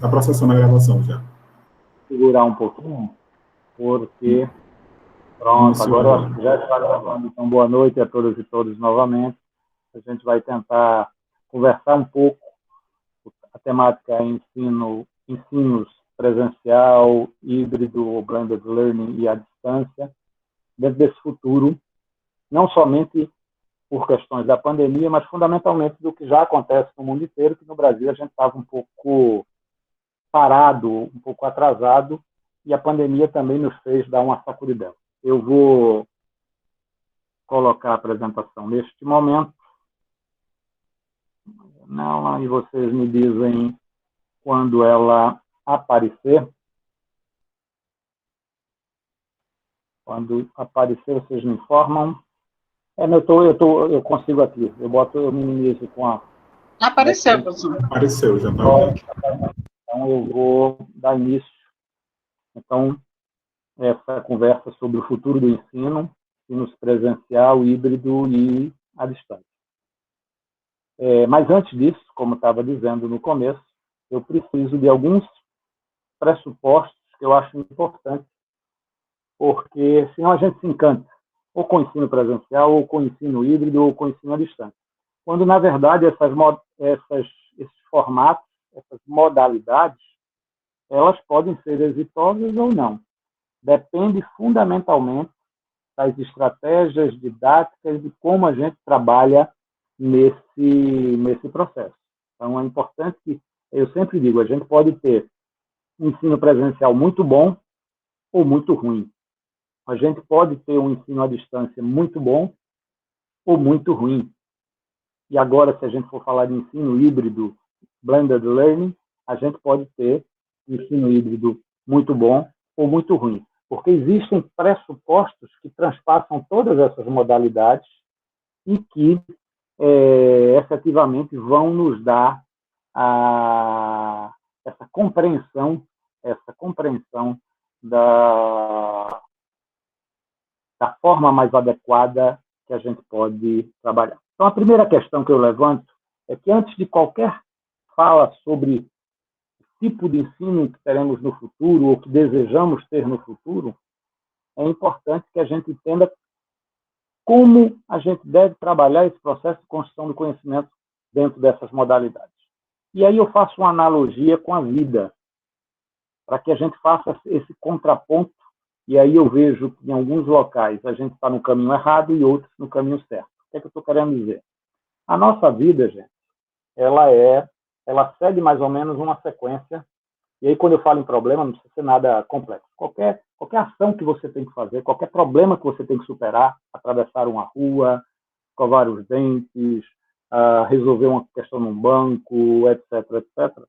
Está processando a gravação já. Segurar um pouquinho, porque, pronto, agora eu acho que já está gravando. Então, boa noite a todas e todos novamente. A gente vai tentar conversar um pouco. A temática é ensinos presencial, híbrido, blended learning e à distância, dentro desse futuro, não somente por questões da pandemia, mas fundamentalmente do que já acontece no mundo inteiro, que no Brasil a gente estava um pouco parado, um pouco atrasado, e a pandemia também nos fez dar uma sacudidão. Eu vou colocar a apresentação neste momento, não, e vocês me dizem quando ela aparecer. Quando aparecer, vocês me informam. Eu consigo aqui. Eu minimizo com a... Apareceu, professor. Apareceu, já está ok. Então, eu vou dar início. Então, essa conversa sobre o futuro do ensino presencial, híbrido e à distância. Mas antes disso, como estava dizendo no começo, eu preciso de alguns pressupostos que eu acho importantes, porque senão a gente se encanta, ou com o ensino presencial, ou com o ensino híbrido, ou com o ensino à distância. Quando, na verdade, esses formatos, essas modalidades, elas podem ser exitosas ou não. Depende fundamentalmente das estratégias didáticas, de como a gente trabalha nesse processo. Então, é importante que, eu sempre digo, a gente pode ter um ensino presencial muito bom ou muito ruim. A gente pode ter um ensino à distância muito bom ou muito ruim. E agora, se a gente for falar de ensino híbrido, blended learning, a gente pode ter ensino híbrido muito bom ou muito ruim. Porque existem pressupostos que transpassam todas essas modalidades e que, efetivamente, vão nos dar essa compreensão da forma mais adequada que a gente pode trabalhar. Então, a primeira questão que eu levanto é que, antes de qualquer fala sobre o tipo de ensino que teremos no futuro ou que desejamos ter no futuro, é importante que a gente entenda como a gente deve trabalhar esse processo de construção do conhecimento dentro dessas modalidades. E aí eu faço uma analogia com a vida, para que a gente faça esse contraponto, e aí eu vejo que em alguns locais a gente está no caminho errado e outros no caminho certo. O que é que eu estou querendo dizer? A nossa vida, gente, ela segue mais ou menos uma sequência. E aí, quando eu falo em problema, não precisa ser nada complexo. Qualquer ação que você tem que fazer, qualquer problema que você tem que superar, atravessar uma rua, escovar os dentes, resolver uma questão num banco, etc., etc.,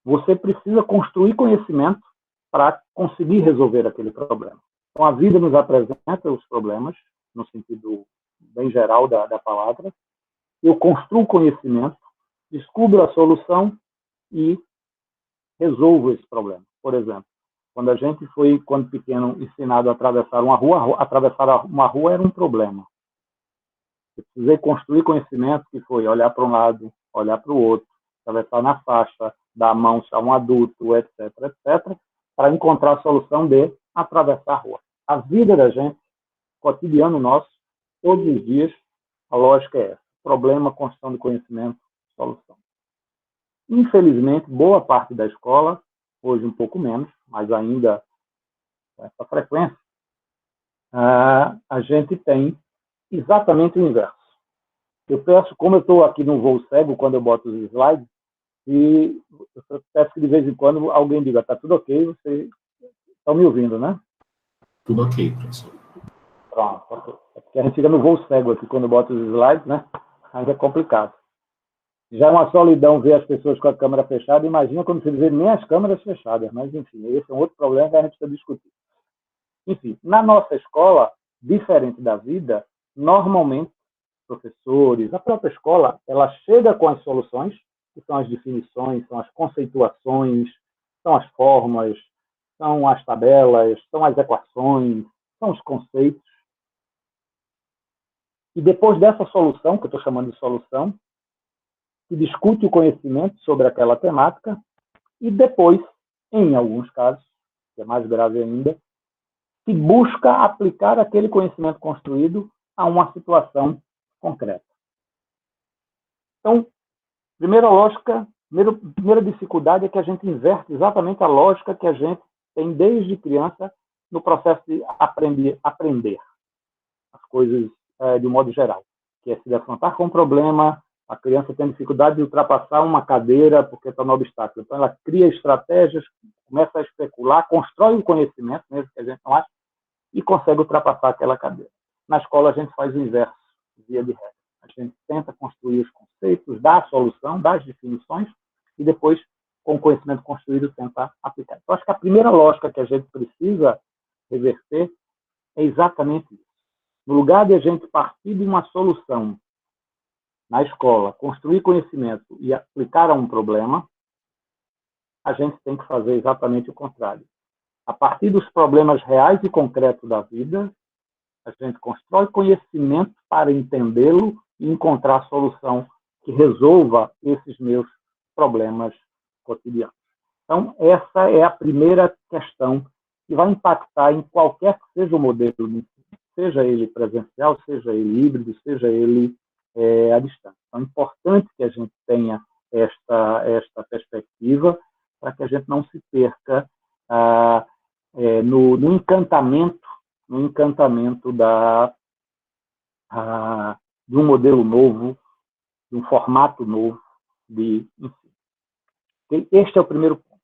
você precisa construir conhecimento para conseguir resolver aquele problema. Então, a vida nos apresenta os problemas, no sentido bem geral da palavra. Eu construo conhecimento, descubro a solução e resolvo esse problema. Por exemplo, quando a gente foi, quando pequeno, ensinado a atravessar uma rua era um problema. Eu precisei construir conhecimento, que foi olhar para um lado, olhar para o outro, atravessar na faixa, dar a mão a um adulto, etc., etc., para encontrar a solução de atravessar a rua. A vida da gente, cotidiano nosso, todos os dias, a lógica é essa: problema, construção de conhecimento, solução. Infelizmente, boa parte da escola, hoje um pouco menos, mas ainda com essa frequência, a gente tem exatamente o inverso. Eu peço, como eu estou aqui no voo cego, quando eu boto os slides, e eu peço que de vez em quando alguém diga: está tudo ok, vocês estão me ouvindo, né? Tudo ok, professor. Pronto, ok. É porque a gente fica no voo cego aqui quando bota os slides, né? Ainda é complicado. Já é uma solidão ver as pessoas com a câmera fechada, imagina quando você vê nem as câmeras fechadas, mas enfim, esse é um outro problema que a gente precisa discutir. Enfim, na nossa escola, diferente da vida, normalmente, professores, a própria escola, ela chega com as soluções, que são as definições, são as conceituações, são as formas, são as tabelas, são as equações, são os conceitos. E depois dessa solução, que eu estou chamando de solução, se discute o conhecimento sobre aquela temática, e depois, em alguns casos, que é mais grave ainda, se busca aplicar aquele conhecimento construído a uma situação concreta. Então, primeira dificuldade é que a gente inverte exatamente a lógica que a gente tem desde criança no processo de aprender as coisas de um modo geral, que é se defrontar com um problema. A criança tem dificuldade de ultrapassar uma cadeira porque está no obstáculo. Então, ela cria estratégias, começa a especular, constrói um conhecimento, mesmo que a gente não ache, e consegue ultrapassar aquela cadeira. Na escola, a gente faz o inverso, via de regra. A gente tenta construir os conceitos, dar a solução, dar as definições, e depois, com o conhecimento construído, tentar aplicar. Então, acho que a primeira lógica que a gente precisa reverter é exatamente isso. No lugar de a gente partir de uma solução na escola, construir conhecimento e aplicar a um problema, a gente tem que fazer exatamente o contrário. A partir dos problemas reais e concretos da vida, a gente constrói conhecimento para entendê-lo e encontrar a solução que resolva esses meus problemas cotidianos. Então, essa é a primeira questão que vai impactar em qualquer que seja o modelo, seja ele presencial, seja ele híbrido, seja ele à distância. Então, é importante que a gente tenha esta perspectiva para que a gente não se perca no encantamento de um modelo novo, de um formato novo de ensino. Este é o primeiro ponto.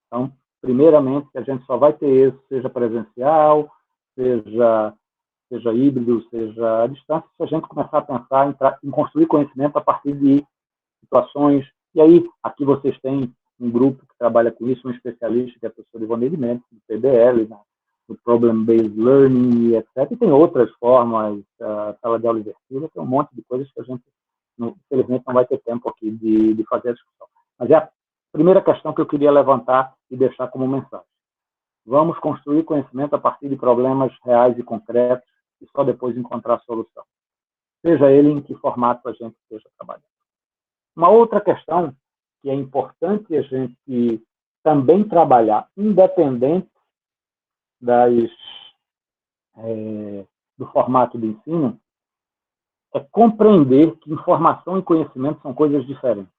Então, primeiramente, a gente só vai ter êxito, seja presencial, seja híbrido, seja à distância, se a gente começar a pensar em construir conhecimento a partir de situações. E aí, aqui vocês têm um grupo que trabalha com isso, um especialista, que é a professora Ivone Mendes, do PBL, do Problem-Based Learning, etc. E tem outras formas, a sala de aula invertida, tem um monte de coisas que a gente, infelizmente, não vai ter tempo aqui de fazer a discussão. Mas é a primeira questão que eu queria levantar e deixar como mensagem. Vamos construir conhecimento a partir de problemas reais e concretos e só depois encontrar a solução. Seja ele em que formato a gente esteja trabalhando. Uma outra questão que é importante a gente também trabalhar, independente do formato de ensino, é compreender que informação e conhecimento são coisas diferentes.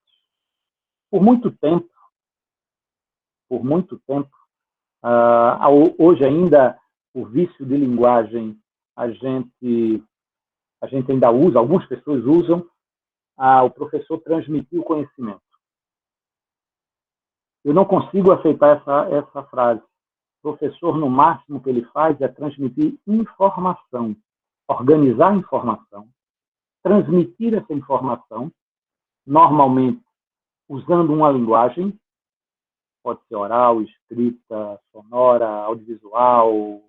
Por muito tempo, hoje ainda o vício de linguagem a gente ainda usa, algumas pessoas usam, o professor transmitir o conhecimento. Eu não consigo aceitar essa frase. O professor, no máximo que ele faz é transmitir informação, organizar informação, transmitir essa informação, normalmente usando uma linguagem, pode ser oral, escrita, sonora, audiovisual,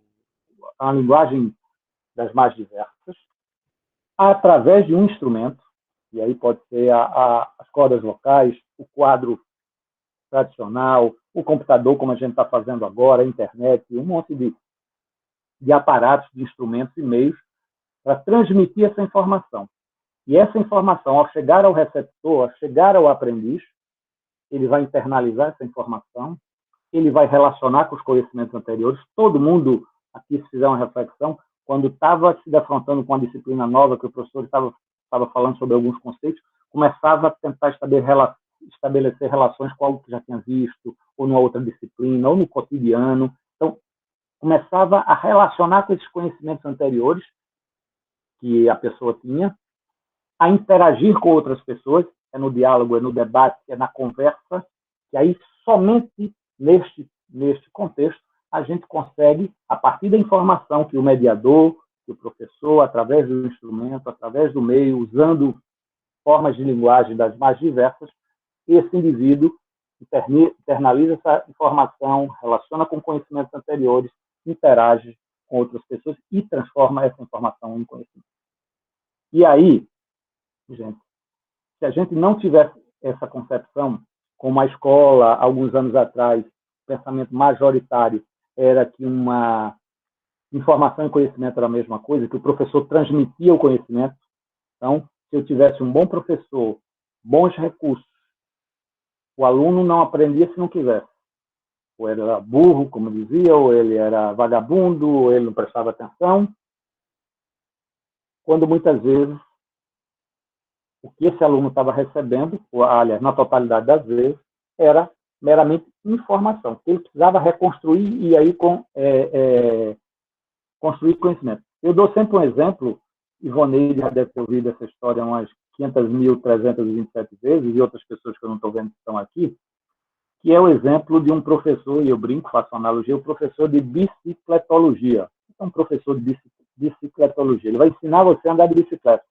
uma linguagem das mais diversas, através de um instrumento, e aí pode ser as cordas vocais, o quadro tradicional, o computador, como a gente está fazendo agora, a internet, um monte de aparatos, de instrumentos e meios para transmitir essa informação. E essa informação, ao chegar ao receptor, ao chegar ao aprendiz, ele vai internalizar essa informação, ele vai relacionar com os conhecimentos anteriores. Todo mundo aqui, se fizer uma reflexão, quando estava se defrontando com uma disciplina nova, que o professor estava falando sobre alguns conceitos, começava a tentar estabelecer relações com algo que já tinha visto, ou numa outra disciplina, ou no cotidiano. Então, começava a relacionar com esses conhecimentos anteriores que a pessoa tinha, a interagir com outras pessoas, é no diálogo, é no debate, é na conversa, e aí somente neste contexto a gente consegue, a partir da informação que o mediador, que o professor, através do instrumento, através do meio, usando formas de linguagem das mais diversas, esse indivíduo internaliza essa informação, relaciona com conhecimentos anteriores, interage com outras pessoas e transforma essa informação em conhecimento. E aí, gente, se a gente não tivesse essa concepção, como a escola, alguns anos atrás, o pensamento majoritário era que uma informação e conhecimento era a mesma coisa, que o professor transmitia o conhecimento. Então, se eu tivesse um bom professor, bons recursos, o aluno não aprendia se não quisesse. Ou ele era burro, como dizia, ou ele era vagabundo, ou ele não prestava atenção. Quando muitas vezes o que esse aluno estava recebendo, aliás, na totalidade das vezes, era meramente informação, que ele precisava reconstruir e aí construir conhecimento. Eu dou sempre um exemplo, Ivoneide já deve ter ouvido essa história umas 500.327 vezes, e outras pessoas que eu não estou vendo que estão aqui, que é o exemplo de um professor, e eu brinco, faço analogia, o professor de bicicletologia. É um professor de bicicletologia. Ele vai ensinar você a andar de bicicleta.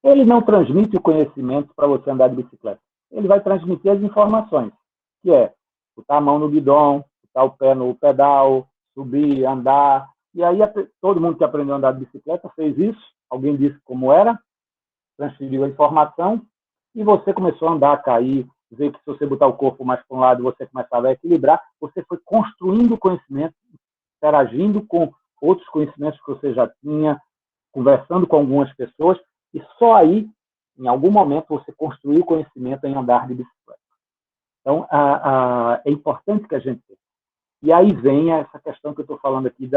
Ele não transmite o conhecimento para você andar de bicicleta. Ele vai transmitir as informações, que é botar a mão no guidão, botar o pé no pedal, subir, andar. E aí todo mundo que aprendeu a andar de bicicleta fez isso, alguém disse como era, transferiu a informação, e você começou a andar, a cair, ver que se você botar o corpo mais para um lado, você começava a equilibrar, você foi construindo conhecimento, interagindo com outros conhecimentos que você já tinha, conversando com algumas pessoas, e só aí, em algum momento, você construiu conhecimento em andar de bicicleta. Então, é importante que a gente tenha. E aí vem essa questão que eu estou falando aqui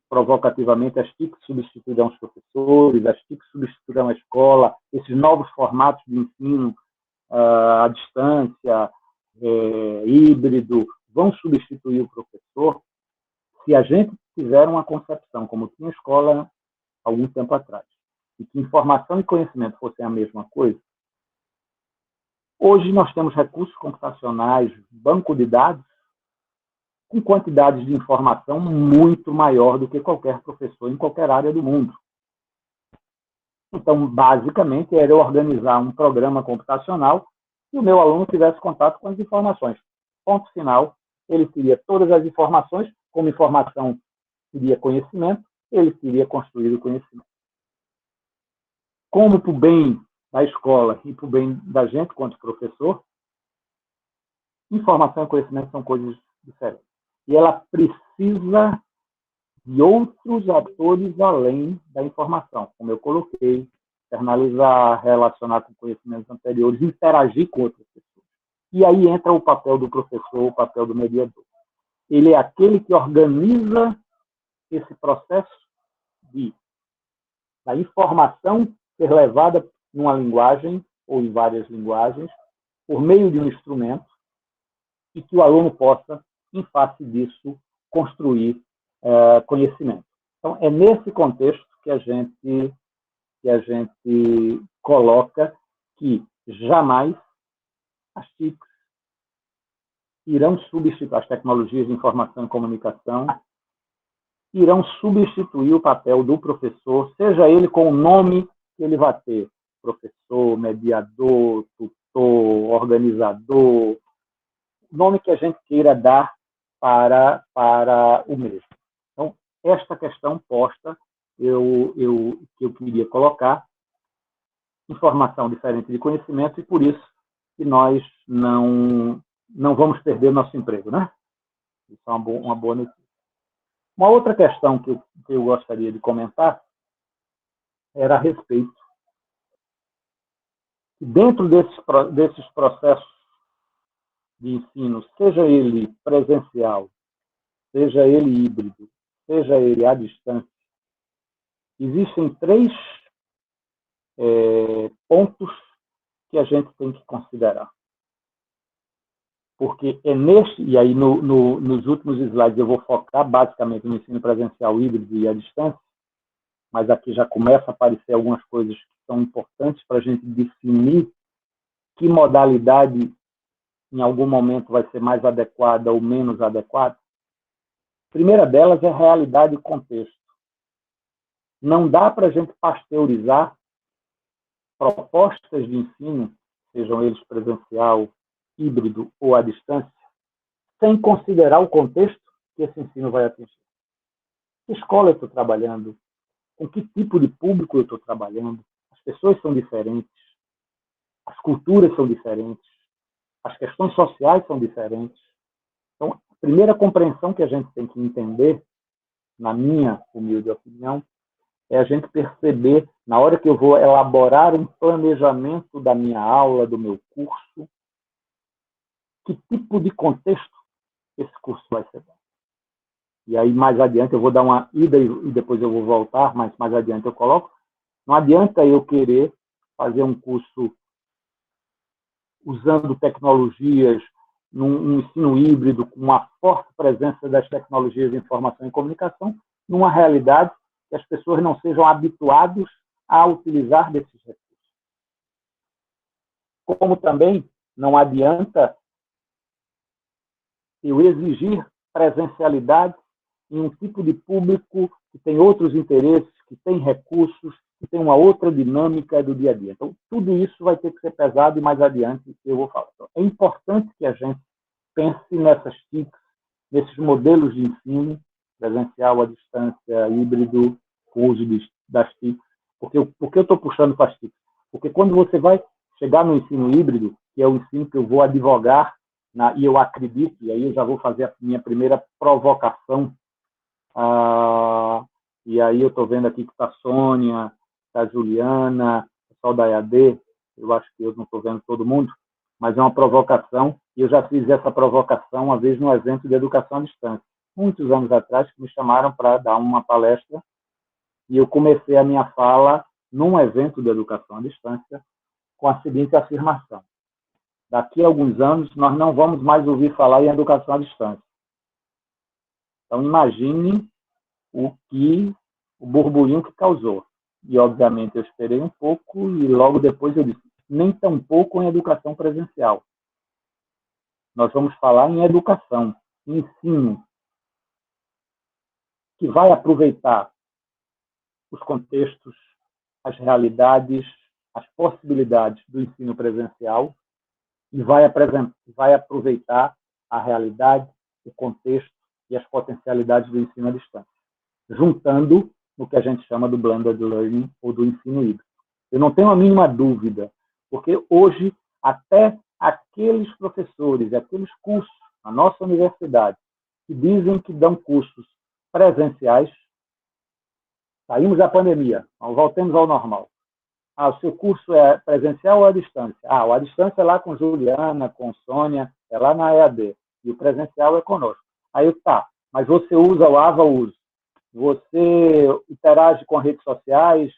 provocativamente, as TICs substituirão os professores, as TICs substituirão a escola, esses novos formatos de ensino à distância, híbrido, vão substituir o professor se a gente tiver uma concepção, como tinha a escola há algum tempo atrás, e que informação e conhecimento fossem a mesma coisa. Hoje nós temos recursos computacionais, banco de dados, com quantidades de informação muito maior do que qualquer professor em qualquer área do mundo. Então, basicamente, era eu organizar um programa computacional e o meu aluno tivesse contato com as informações. Ponto final, ele teria todas as informações, como informação seria conhecimento, ele teria construído o conhecimento. Como para o bem da escola e para o bem da gente, quanto professor, informação e conhecimento são coisas diferentes. E ela precisa de outros atores além da informação, como eu coloquei, externalizar, relacionar com conhecimentos anteriores, interagir com outras pessoas. E aí entra o papel do professor, o papel do mediador. Ele é aquele que organiza esse processo da informação ser levada numa linguagem ou em várias linguagens, por meio de um instrumento, e que o aluno possa, em face disso, construir conhecimento. Então, é nesse contexto que a gente coloca que jamais as TICs irão substituir, as tecnologias de informação e comunicação, irão substituir o papel do professor, seja ele com o nome que ele vai ter, professor, mediador, tutor, organizador, nome que a gente queira dar para o mesmo. Então, esta questão posta, que eu queria colocar, informação diferente de conhecimento, e por isso que nós não vamos perder nosso emprego, né? Isso é uma boa notícia. Uma outra questão que eu gostaria de comentar era a respeito dentro desses processos de ensino, seja ele presencial, seja ele híbrido, seja ele à distância, existem 3 pontos que a gente tem que considerar. Porque é neste, e aí nos últimos slides eu vou focar basicamente no ensino presencial, híbrido e à distância, mas aqui já começa a aparecer algumas coisas que são importantes para a gente definir que modalidade em algum momento vai ser mais adequada ou menos adequada. A primeira delas é realidade e contexto. Não dá para a gente pasteurizar propostas de ensino, sejam eles presencial, híbrido ou à distância, sem considerar o contexto que esse ensino vai atingir. Que escola eu estou trabalhando? Com que tipo de público eu estou trabalhando? As pessoas são diferentes, as culturas são diferentes, as questões sociais são diferentes. Então, a primeira compreensão que a gente tem que entender, na minha humilde opinião, é a gente perceber, na hora que eu vou elaborar um planejamento da minha aula, do meu curso, que tipo de contexto esse curso vai ser dado. E aí, mais adiante, eu vou dar uma ida e depois eu vou voltar, mas mais adiante eu coloco. Não adianta eu querer fazer um curso usando tecnologias, num ensino híbrido, com uma forte presença das tecnologias de informação e comunicação, numa realidade que as pessoas não sejam habituadas a utilizar desses recursos. Como também não adianta eu exigir presencialidade em um tipo de público que tem outros interesses, que tem recursos, que tem uma outra dinâmica do dia a dia. Então, tudo isso vai ter que ser pesado e mais adiante eu vou falar. Então, é importante que a gente pense nessas TICs, nesses modelos de ensino, presencial, à distância, híbrido, com uso das TICs. Por que eu estou puxando para as TICs? Porque quando você vai chegar no ensino híbrido, que é o ensino que eu vou advogar, e eu acredito, e aí eu já vou fazer a minha primeira provocação, e aí eu estou vendo aqui que está a Sônia, está a Juliana, o pessoal da EAD, eu acho que eu não estou vendo todo mundo, mas é uma provocação, e eu já fiz essa provocação uma vez no evento de educação à distância, muitos anos atrás, que me chamaram para dar uma palestra, e eu comecei a minha fala num evento de educação à distância com a seguinte afirmação: daqui a alguns anos, nós não vamos mais ouvir falar em educação à distância. Então, imagine o burburinho que causou. E, obviamente, eu esperei um pouco e logo depois eu disse, nem tão pouco em educação presencial. Nós vamos falar em educação, em ensino, que vai aproveitar os contextos, as realidades, as possibilidades do ensino presencial e vai aproveitar a realidade, o contexto e as potencialidades do ensino à distância, juntando no que a gente chama do blended learning ou do ensino híbrido. Eu não tenho a mínima dúvida, porque hoje até aqueles professores, aqueles cursos na nossa universidade que dizem que dão cursos presenciais, saímos da pandemia, voltemos ao normal. O seu curso é presencial ou à distância? O à distância é lá com Juliana, com Sônia, é lá na EAD. E o presencial é conosco. Aí mas você usa o AVA, uso. Você interage com redes sociais,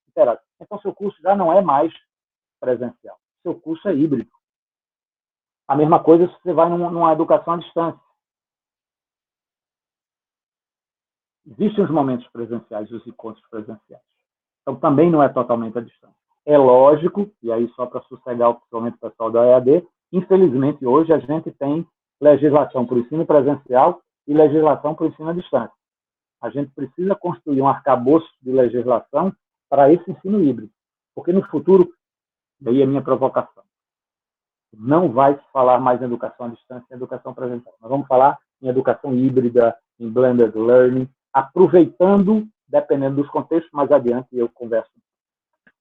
interage. Então, seu curso já não é mais presencial. Seu curso é híbrido. A mesma coisa se você vai numa educação à distância. Existem os momentos presenciais, os encontros presenciais. Então, também não é totalmente à distância. É lógico, e aí só para sossegar principalmente o pessoal da EAD, infelizmente hoje a gente tem legislação para o ensino presencial e legislação para o ensino à distância. A gente precisa construir um arcabouço de legislação para esse ensino híbrido, porque no futuro, daí é a minha provocação, não vai se falar mais em educação à distância e educação presencial. Nós vamos falar em educação híbrida, em blended learning, aproveitando, dependendo dos contextos, mais adiante eu converso.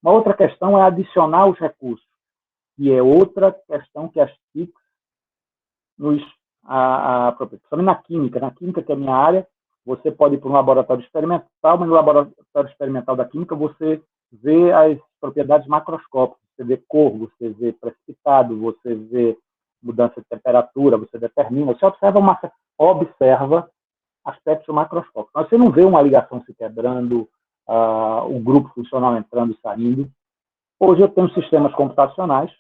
Uma outra questão é adicionar os recursos, e é outra questão que as TICs nos principalmente na química que é a minha área, você pode ir para um laboratório experimental, mas no laboratório experimental da química você vê as propriedades macroscópicas, você vê cor, você vê precipitado, você vê mudança de temperatura, você determina, você observa aspectos macroscópicos. Mas você não vê uma ligação se quebrando, o grupo funcional entrando e saindo. Hoje eu tenho sistemas computacionais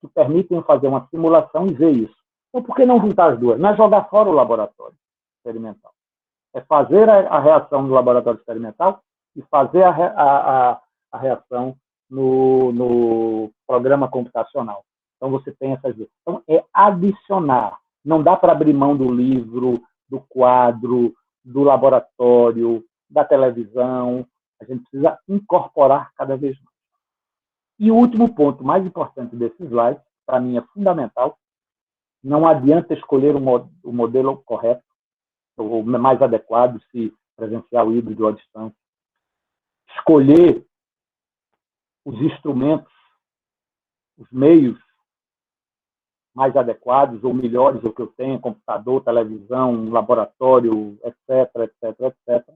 que permitem fazer uma simulação e ver isso. Então, por que não juntar as duas? Não é jogar fora o laboratório experimental. É fazer a reação no laboratório experimental e fazer a reação no programa computacional. Então, você tem essas duas. Então, é adicionar. Não dá para abrir mão do livro, do quadro, do laboratório, da televisão. A gente precisa incorporar cada vez mais. E o último ponto, mais importante desse slide, para mim é fundamental, não adianta escolher o modelo correto, ou mais adequado, se presencial, híbrido ou à distância. Escolher os instrumentos, os meios mais adequados ou melhores do que eu tenho, computador, televisão, laboratório, etc., etc., etc.,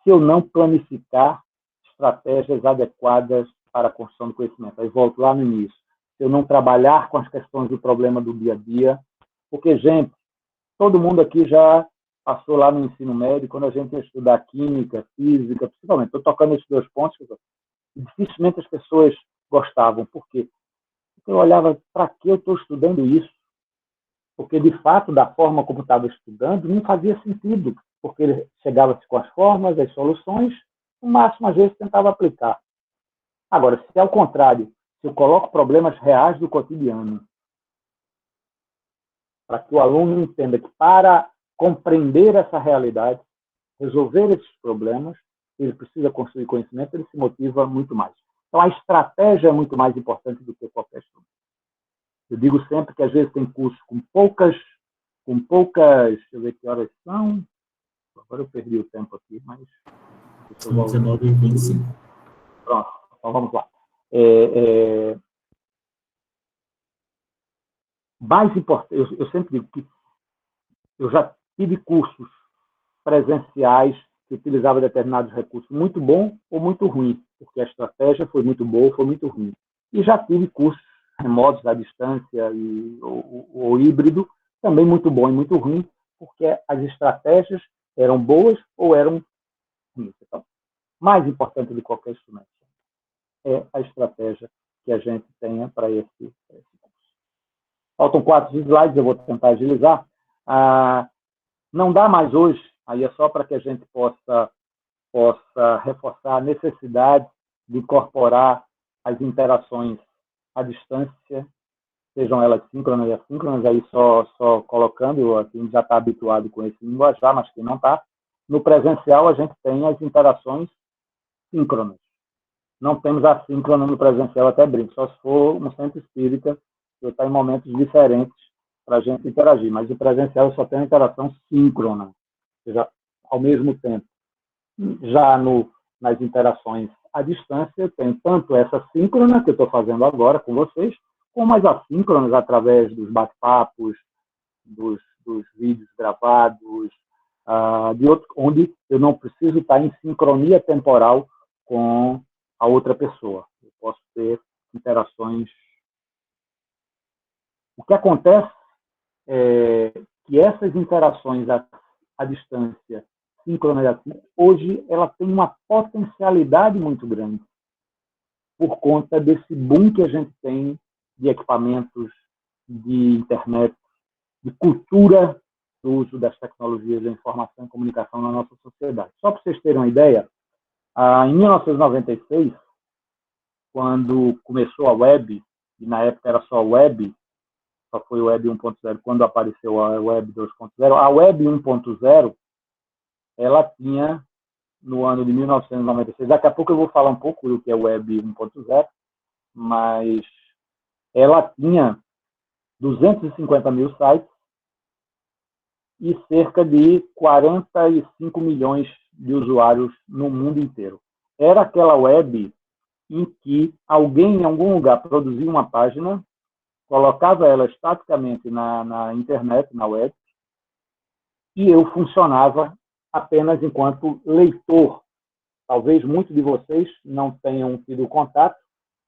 se eu não planificar estratégias adequadas para a construção do conhecimento. Aí volto lá no início. Se eu não trabalhar com as questões do problema do dia a dia, porque, gente, todo mundo aqui já passou lá no ensino médio, quando a gente ia estudar química, física, principalmente, estou tocando esses 2 pontos, dificilmente as pessoas gostavam. Por quê? Porque eu olhava, para que eu estou estudando isso? Porque, de fato, da forma como estava estudando, não fazia sentido, porque ele chegava-se com as fórmulas, as soluções, no máximo, às vezes, tentava aplicar. Agora, se ao contrário, se eu coloco problemas reais do cotidiano, para que o aluno entenda que, para compreender essa realidade, resolver esses problemas, ele precisa construir conhecimento, ele se motiva muito mais. Então, a estratégia é muito mais importante do que qualquer estudo. Eu digo sempre que, às vezes, tem curso com poucas, deixa eu ver que horas são, agora eu perdi o tempo aqui, mas... São 19h25. Pronto, então vamos lá. Mais importante, eu sempre digo que eu já tive cursos presenciais que utilizavam determinados recursos muito bom ou muito ruim, porque a estratégia foi muito boa ou foi muito ruim. E já tive cursos remotos, à distância ou híbrido, também muito bom e muito ruim, porque as estratégias eram boas ou eram ruins. Então, mais importante de qualquer instrumento é a estratégia que a gente tenha para esse curso. Faltam 4 slides, eu vou tentar agilizar. Não dá mais hoje, aí é só para que a gente possa reforçar a necessidade de incorporar as interações à distância, sejam elas síncronas e assíncronas, aí só colocando, quem já está habituado com esse linguajar, mas quem não está. No presencial, a gente tem as interações síncronas. Não temos assíncrona no presencial, até brinco, só se for um centro espírita, que está em momentos diferentes para a gente interagir, mas o presencial só tem a interação síncrona, ou seja, ao mesmo tempo. Já nas interações à distância, eu tenho tanto essa síncrona, que eu estou fazendo agora com vocês, como as assíncronas através dos bate-papos, dos vídeos gravados, onde eu não preciso estar em sincronia temporal com a outra pessoa. Eu posso ter interações. O que acontece é que essas interações à distância, síncrona e assíncrona, hoje ela tem uma potencialidade muito grande por conta desse boom que a gente tem de equipamentos, de internet, de cultura do uso das tecnologias da informação e comunicação na nossa sociedade. Só para vocês terem uma ideia, em 1996, quando começou a web, e na época era só web, só foi o Web 1.0, quando apareceu a Web 2.0, a Web 1.0, ela tinha, no ano de 1996, daqui a pouco eu vou falar um pouco do que é Web 1.0, mas ela tinha 250 mil sites e cerca de 45 milhões de usuários no mundo inteiro. Era aquela web em que alguém em algum lugar produzia uma página, colocava ela estaticamente na internet, na web, e eu funcionava apenas enquanto leitor. Talvez muitos de vocês não tenham tido contato,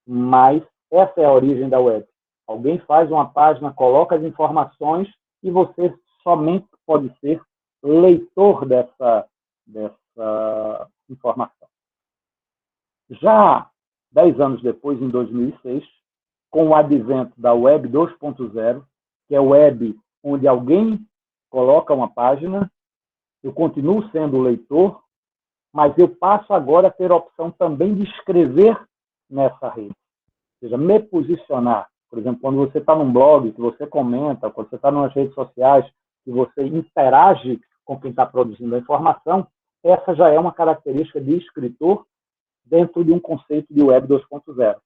mas essa é a origem da web. Alguém faz uma página, coloca as informações e você somente pode ser leitor dessa informação. Já 10 anos depois, em 2006, com o advento da Web 2.0, que é a web onde alguém coloca uma página, eu continuo sendo leitor, mas eu passo agora a ter a opção também de escrever nessa rede. Ou seja, me posicionar. Por exemplo, quando você está num blog, que você comenta, quando você está nas redes sociais, que você interage com quem está produzindo a informação, essa já é uma característica de escritor dentro de um conceito de Web 2.0.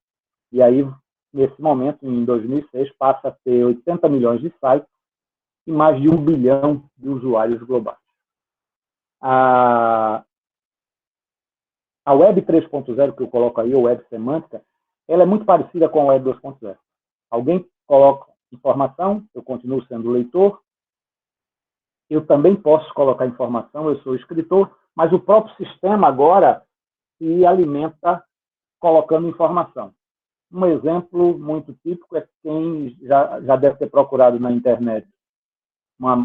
E aí, nesse momento, em 2006, passa a ter 80 milhões de sites e mais de 1 bilhão de usuários globais. A Web 3.0, que eu coloco aí, a Web Semântica, ela é muito parecida com a Web 2.0. Alguém coloca informação, eu continuo sendo leitor, eu também posso colocar informação, eu sou escritor, mas o próprio sistema agora se alimenta colocando informação. Um exemplo muito típico é quem já deve ter procurado na internet,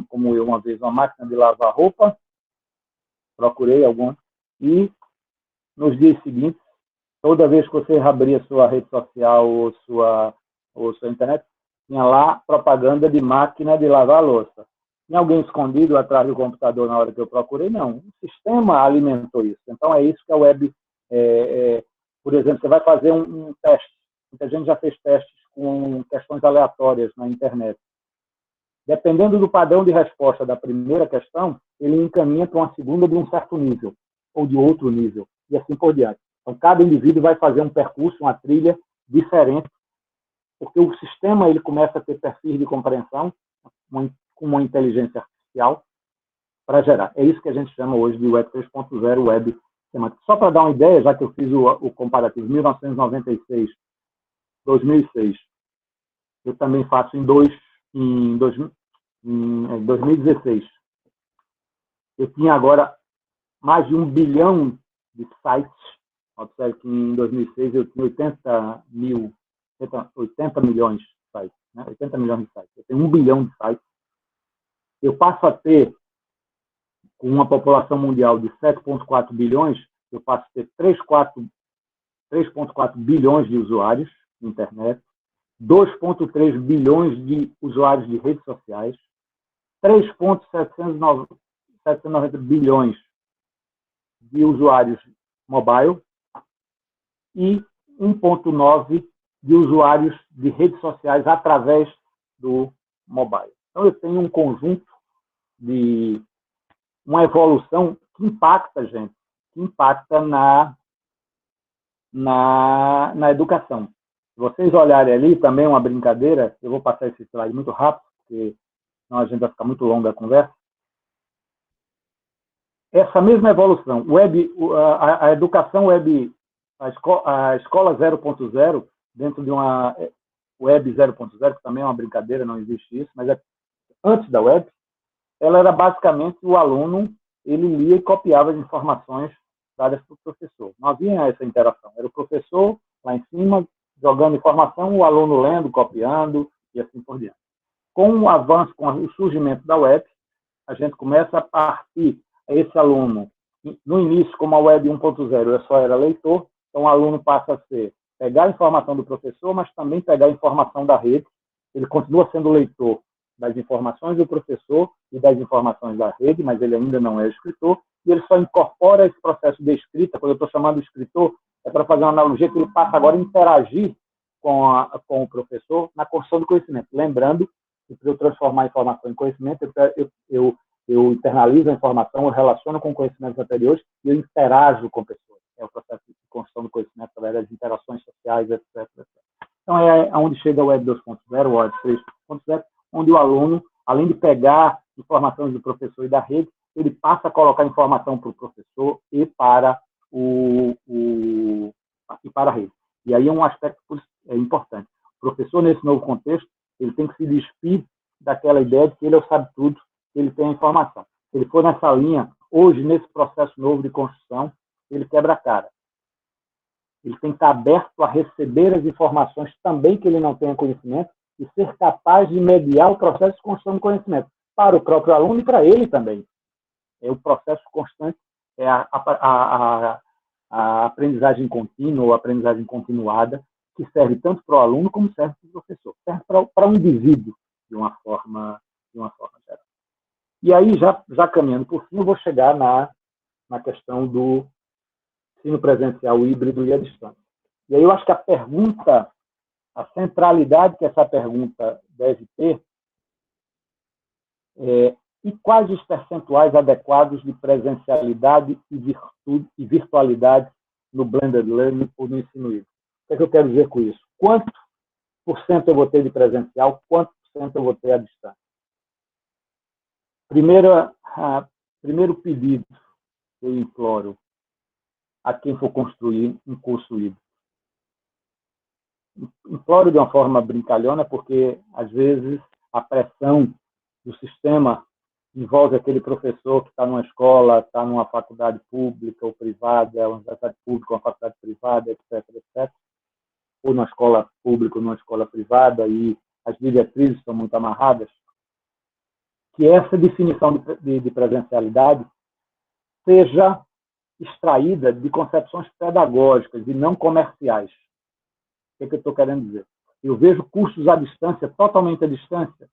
como eu uma vez, uma máquina de lavar roupa, procurei alguma, e nos dias seguintes, toda vez que você abria sua rede social ou sua internet, tinha lá propaganda de máquina de lavar louça. Tinha alguém escondido atrás do computador na hora que eu procurei? Não. O sistema alimentou isso. Então, é isso que a web... por exemplo, você vai fazer um teste. Muita gente já fez testes com questões aleatórias na internet. Dependendo do padrão de resposta da primeira questão, ele encaminha para uma segunda de um certo nível, ou de outro nível, e assim por diante. Então, cada indivíduo vai fazer um percurso, uma trilha diferente, porque o sistema ele começa a ter perfis de compreensão com uma inteligência artificial para gerar. É isso que a gente chama hoje de Web 3.0, Web semântica. Só para dar uma ideia, já que eu fiz o comparativo 1996, 2006, eu também faço em 2016. Eu tinha agora mais de 1 bilhão de sites. Observe que em 2006 eu tinha 80 milhões de sites. Né? 80 milhões de sites. Eu tenho 1 bilhão de sites. Eu passo a ter, com uma população mundial de 7,4 bilhões, eu passo a ter 3,4 bilhões de usuários na internet, 2,3 bilhões de usuários de redes sociais, 3,790 bilhões de usuários mobile e 1,9 de usuários de redes sociais através do mobile. Então, eu tenho um conjunto de uma evolução que impacta, gente, que impacta na educação. Se vocês olharem ali, também uma brincadeira, eu vou passar esse slide muito rápido, porque senão a gente vai ficar muito longa a conversa. Essa mesma evolução, a educação web, a escola 0.0, dentro de uma web 0.0, que também é uma brincadeira, não existe isso, mas antes da web, ela era basicamente o aluno, ele lia e copiava as informações dadas para o professor. Não havia essa interação. Era o professor lá em cima, jogando informação, o aluno lendo, copiando e assim por diante. Com o avanço, com o surgimento da web, a gente começa a partir esse aluno, no início, como a web 1.0, eu só era leitor, então o aluno passa a pegar a informação do professor, mas também pegar a informação da rede. Ele continua sendo leitor das informações do professor e das informações da rede, mas ele ainda não é escritor, e ele só incorpora esse processo de escrita. Quando eu estou chamando de escritor, é para fazer uma analogia que ele passa agora a interagir com o professor na construção do conhecimento. Lembrando que para eu transformar a informação em conhecimento, eu internalizo a informação, eu relaciono com conhecimentos anteriores e eu interajo com pessoas. É o processo de construção do conhecimento através das interações sociais, etc. Então, é onde chega a Web 2.0, o Web 3.0, onde o aluno, além de pegar informações do professor e da rede, ele passa a colocar informação para o professor e para a rede. E aí é um aspecto importante. O professor, nesse novo contexto, ele tem que se despir daquela ideia de que ele é o sabe-tudo, que ele tem a informação. Se ele for nessa linha, hoje, nesse processo novo de construção, ele quebra a cara. Ele tem que estar aberto a receber as informações também que ele não tenha conhecimento e ser capaz de mediar o processo de construção do conhecimento para o próprio aluno e para ele também. É o processo constante, é a aprendizagem contínua ou aprendizagem continuada, que serve tanto para o aluno como serve para o professor. Serve para o indivíduo, de uma forma geral. E aí, já caminhando por fim, eu vou chegar na questão do ensino presencial, híbrido e à distância. E aí eu acho que a centralidade que essa pergunta deve ter e quais os percentuais adequados de presencialidade e virtualidade no blended learning ou no ensino híbrido. O que eu quero dizer com isso? Quanto por cento eu vou ter de presencial, quanto por cento eu vou ter à distância? Primeiro pedido que eu imploro a quem for construir um curso híbrido. Imploro de uma forma brincalhona, porque, às vezes, a pressão do sistema envolve aquele professor que está numa escola, está numa faculdade pública ou privada, uma universidade pública, uma faculdade privada, etc., etc., ou numa escola pública ou numa escola privada, e as diretrizes estão muito amarradas, que essa definição de presencialidade seja extraída de concepções pedagógicas e não comerciais. O que é que eu estou querendo dizer? Eu vejo cursos à distância, totalmente à distância,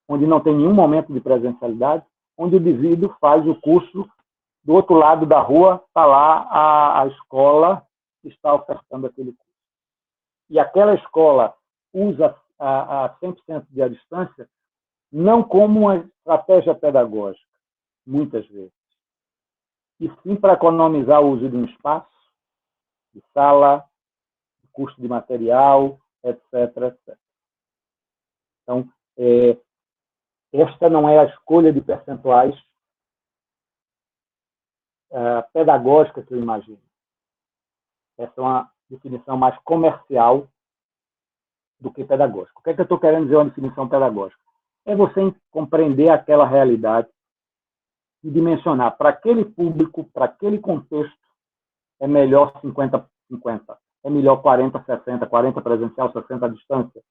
onde não tem nenhum momento de presencialidade, onde o indivíduo faz o curso do outro lado da rua, está lá a escola que está ofertando aquele curso. E aquela escola usa a 100% de à distância não como uma estratégia pedagógica, muitas vezes, e sim para economizar o uso de um espaço, de sala, de custo de material, etc., etc. Então, esta não é a escolha de percentuais pedagógica que eu imagino. Essa é uma definição mais comercial do que pedagógica. O que é que eu estou querendo dizer uma definição pedagógica? É você compreender aquela realidade e dimensionar para aquele público, para aquele contexto, é melhor 50-50, é melhor 40-60, 40 presencial, 60 à distância,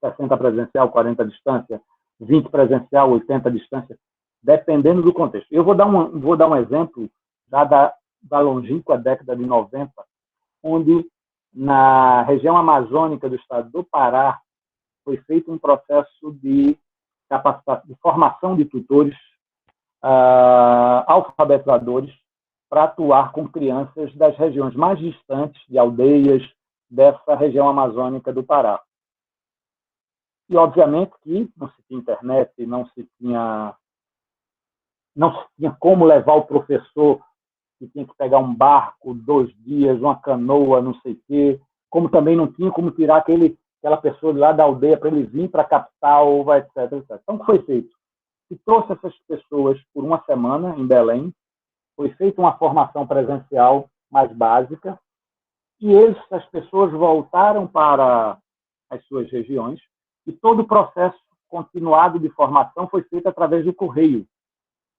60 presencial, 40 à distância, 20 presencial, 80 à distância, dependendo do contexto. Eu vou dar um exemplo já da longínqua década de 90, onde na região amazônica do estado do Pará foi feito um processo de capacitação, de formação de tutores alfabetizadores para atuar com crianças das regiões mais distantes, de aldeias dessa região amazônica do Pará. E, obviamente, que não se tinha internet, não se tinha como levar o professor, que tinha que pegar um barco, 2 dias, uma canoa, não sei o quê, como também não tinha como tirar aquela pessoa lá da aldeia para ele vir para a capital, etc., etc. Então, o que foi feito? Se trouxe essas pessoas por uma semana em Belém, foi feita uma formação presencial mais básica, e essas pessoas voltaram para as suas regiões, e todo o processo continuado de formação foi feito através do correio,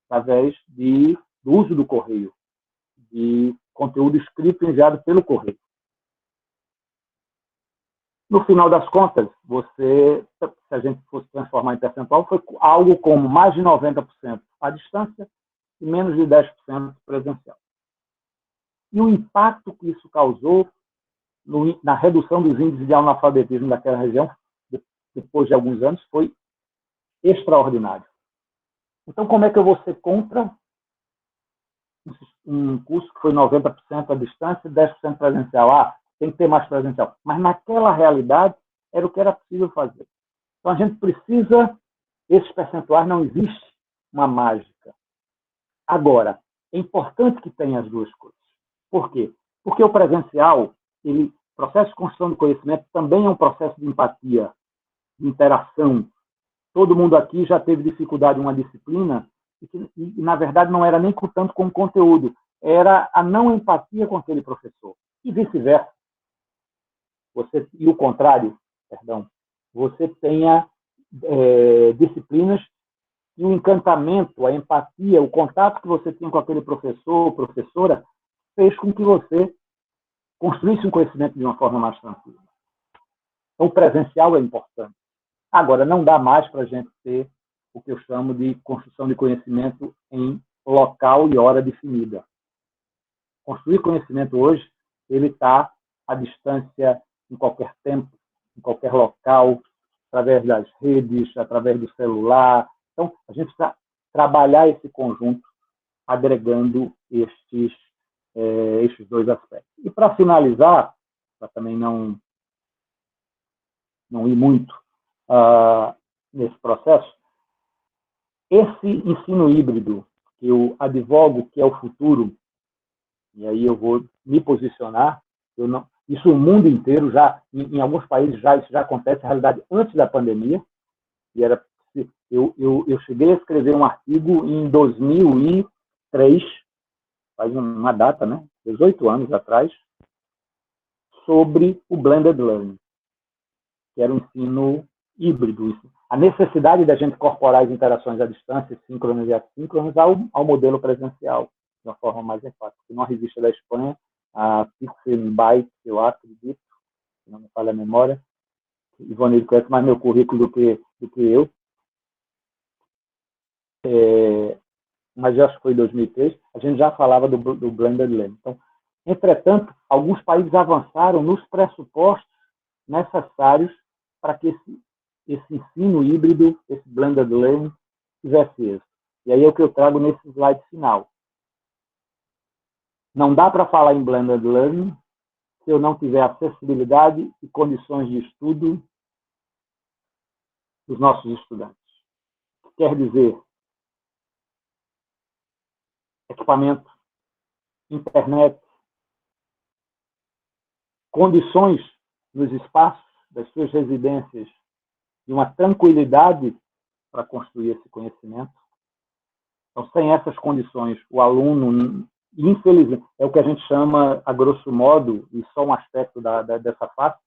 através do uso do correio, de conteúdo escrito enviado pelo correio. No final das contas, se a gente fosse transformar em percentual, foi algo como mais de 90% à distância e menos de 10% presencial. E o impacto que isso causou na redução dos índices de analfabetismo daquela região, depois de alguns anos, foi extraordinário. Então, como é que eu vou ser contra um curso que foi 90% à distância e 10% presencial? Tem que ter mais presencial. Mas naquela realidade era o que era possível fazer. Então a gente precisa, esses percentuais, não existe uma mágica. Agora, é importante que tenha as duas coisas. Por quê? Porque o presencial, o processo de construção de conhecimento também é um processo de empatia, de interação. Todo mundo aqui já teve dificuldade em uma disciplina e na verdade, não era nem tanto com o conteúdo, era a não empatia com aquele professor. E vice-versa. E o contrário, você tenha disciplinas e o encantamento, a empatia, o contato que você tinha com aquele professor ou professora fez com que você construísse um conhecimento de uma forma mais tranquila. Então, o presencial é importante. Agora, não dá mais para a gente ter o que eu chamo de construção de conhecimento em local e hora definida. Construir conhecimento hoje, ele está à distância, em qualquer tempo, em qualquer local, através das redes, através do celular. Então, a gente precisa trabalhar esse conjunto, agregando estes dois aspectos. E, para finalizar, para também não ir muito nesse processo, esse ensino híbrido, que eu advogo que é o futuro, e aí eu vou me posicionar, isso o mundo inteiro, em alguns países isso já acontece, na realidade, antes da pandemia, e eu cheguei a escrever um artigo em 2003, faz uma data, né, 18 anos atrás, sobre o blended learning, que era o ensino híbrido. a necessidade da gente incorporar as interações à distância, síncronas e assíncronas, ao modelo presencial, de uma forma mais enfática. Numa revista da Espanha, a Pixel Byte, eu acredito, se não me falha a memória, Ivanildo conhece mais meu currículo do que eu, mas acho que foi em 2003, a gente já falava do Blended Learning. Então, entretanto, alguns países avançaram nos pressupostos necessários para que esse ensino híbrido, esse Blended Learning, tivesse êxito. E aí é o que eu trago nesse slide final. Não dá para falar em Blended Learning se eu não tiver acessibilidade e condições de estudo dos nossos estudantes. Quer dizer, equipamento, internet, condições nos espaços das suas residências e uma tranquilidade para construir esse conhecimento. Então, sem essas condições, o aluno, infelizmente, é o que a gente chama, a grosso modo, e só um aspecto dessa face,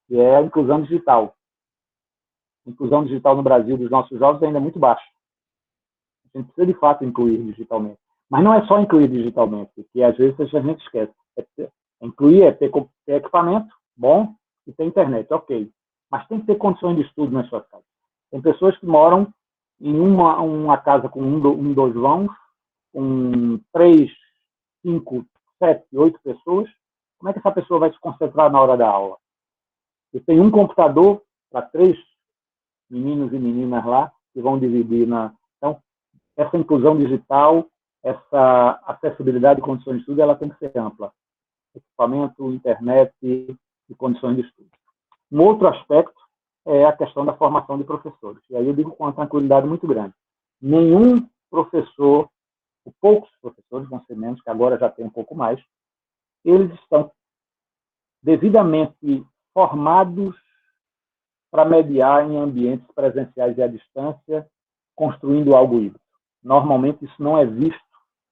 que é a inclusão digital. A inclusão digital no Brasil dos nossos jovens ainda é muito baixa. A gente precisa, de fato, incluir digitalmente. Mas não é só incluir digitalmente, que às vezes a gente esquece. Incluir é ter equipamento bom e ter internet, ok. Mas tem que ter condições de estudo nas suas casas. Tem pessoas que moram em uma casa com dois vãos, com 3, 5, 7, 8 pessoas. Como é que essa pessoa vai se concentrar na hora da aula? Eu tenho um computador para 3 meninos e meninas lá, que vão dividir na... Então, essa inclusão digital, essa acessibilidade e condições de estudo, ela tem que ser ampla. Equipamento, internet e condições de estudo. Um outro aspecto é a questão da formação de professores. E aí eu digo com uma tranquilidade muito grande. Nenhum professor, ou poucos professores, vão ser menos, que agora já tem um pouco mais, eles estão devidamente formados para mediar em ambientes presenciais e à distância, construindo algo híbrido. Normalmente isso não é visto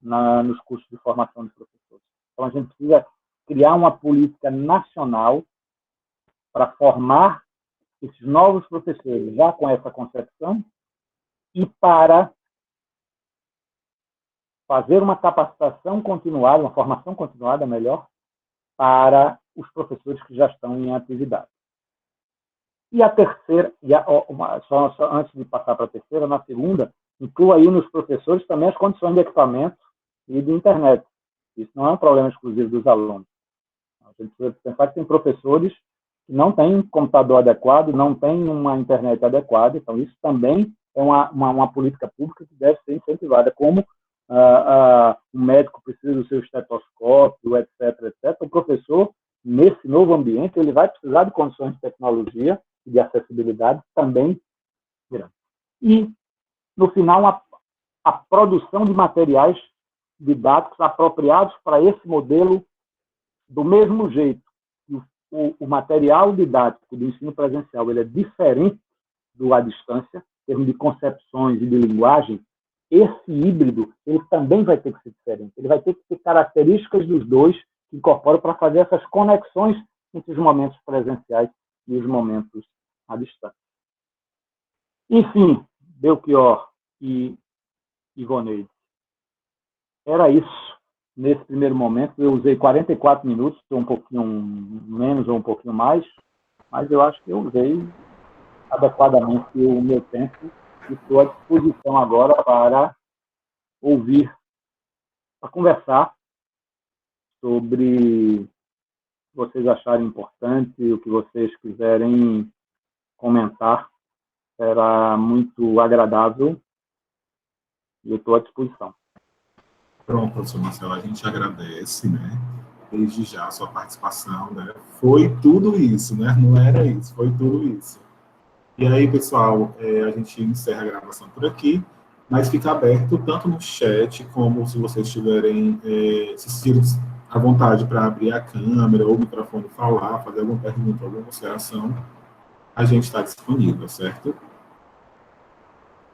nos cursos de formação de professores. Então a gente precisa criar uma política nacional para formar esses novos professores já com essa concepção e para fazer uma capacitação continuada, uma formação continuada, melhor, para os professores que já estão em atividade. E a terceira, só antes de passar para a terceira, na segunda, inclua aí nos professores também as condições de equipamento e de internet. Isso não é um problema exclusivo dos alunos. A gente precisa pensar que tem professores que não têm computador adequado, não têm uma internet adequada, então isso também é uma política pública que deve ser incentivada, como um médico precisa do seu estetoscópio, etc., etc. O professor, nesse novo ambiente, ele vai precisar de condições de tecnologia e de acessibilidade também grandes. E, no final, a produção de materiais didáticos apropriados para esse modelo, do mesmo jeito que o material didático do ensino presencial ele é diferente do à distância, em termos de concepções e de linguagem, esse híbrido ele também vai ter que ser diferente. Ele vai ter que ter características dos dois que incorporam para fazer essas conexões entre os momentos presenciais e os momentos à distância. Enfim, Belchior e Ivoneide, era isso. Nesse primeiro momento, eu usei 44 minutos, um pouquinho menos ou um pouquinho mais, mas eu acho que eu usei adequadamente o meu tempo e estou à disposição agora para ouvir, para conversar sobre o que vocês acharem importante, o que vocês quiserem comentar. Será muito agradável e eu estou à disposição. Pronto, professor Marcelo, a gente agradece, né, desde já a sua participação, né, foi tudo isso, né, não era isso, foi tudo isso. E aí, pessoal, a gente encerra a gravação por aqui, mas fica aberto tanto no chat, como se vocês tiverem, se sentirem à vontade para abrir a câmera ou o microfone, falar, fazer alguma pergunta, alguma consideração, a gente está disponível, certo?